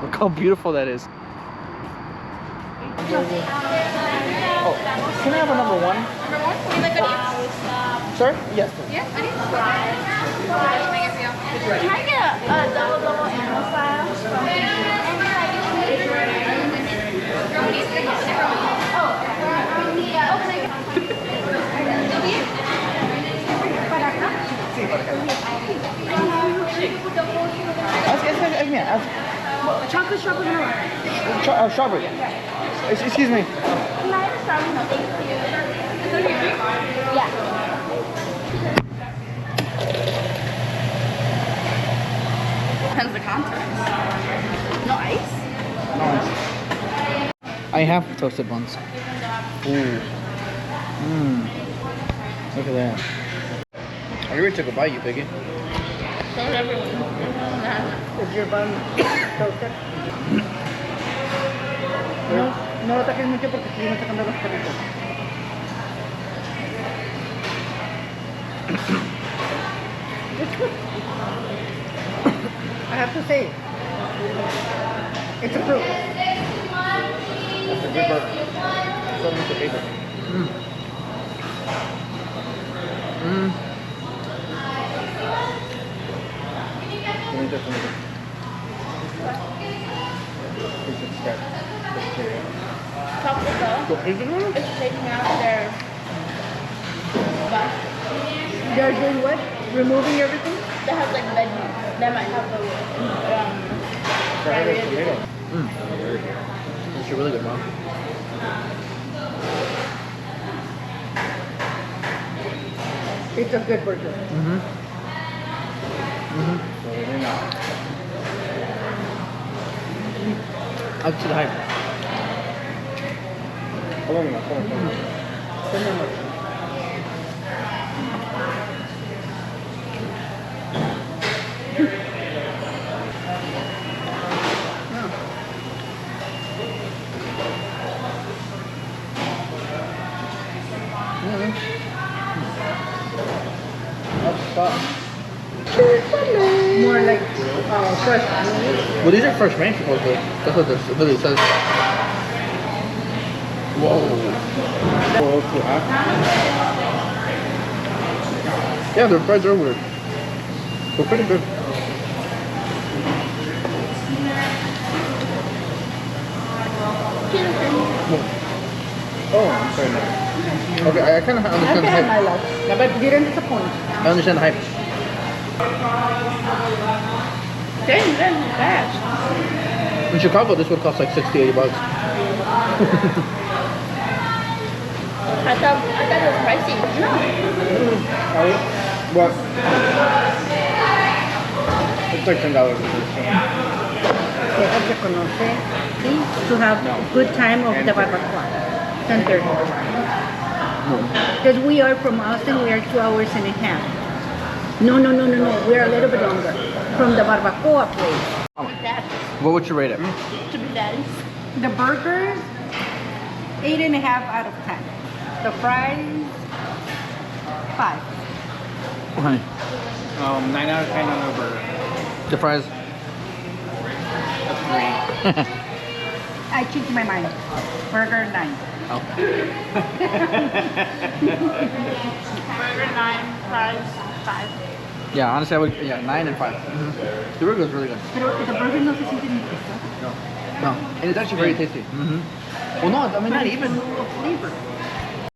Look how beautiful that is. Oh, can I have a number one? Number one? Would you like onions? Sorry? Yes, please. Yeah, onions. Can I get a double animal style? Chocolate strawberry vanilla. Strawberry. Excuse me. Can I have a strawberry? No, thank you. Is that your drink? Yeah. Depends the context. No ice? Nice. I have toasted buns. Ooh. Mmm. Look at that. I already took a bite, you piggy. So is everyone. Is your bun toasted? No lo taques mucho porque si no sacando los perritos. It's good. I have to say, it's a fruit. That's a good burger. So much to eat. Mmm. Mmm. Let me just Chocolate though. It's taking out their butt. They're doing what? Removing everything? That has like veggies. That might have the diarrhea. Mmm. It's really good, Mom. It's a good burger. Mm-hmm. Mm-hmm. Up to the hype. Hold on. More like fresh. Well, these are fresh made supposedly. That's what this really says. Whoa. Yeah, their fries are weird. They're pretty good. Oh, I'm sorry. Okay, I kind of understand the Okay, my hype. love. But didn't disappoint. I understand the hype. Dang, that's fast. In Chicago, this would cost like $60, $80. I thought it was pricey. No. What? It's like $10. Se conoce to have a good time of the barbacoa. 10:30. Because we are from Austin, we are 2 hours and a half. No. We are a little bit longer. From the barbacoa place. What would you rate it? To be daddies. The burgers, 8.5 out of 10. The fries, 5. Oh, honey. 9 out of 10 on the burger. The fries? I changed my mind. Burger 9. Oh. Burger 9, fries 5. Yeah, honestly, I would. Yeah, 9 and 5. Mm-hmm. The burger is really good. Pero the burger no se siente ni queso. No, and it's actually very tasty. Mm-hmm. Well, no, I mean not even. Flavor.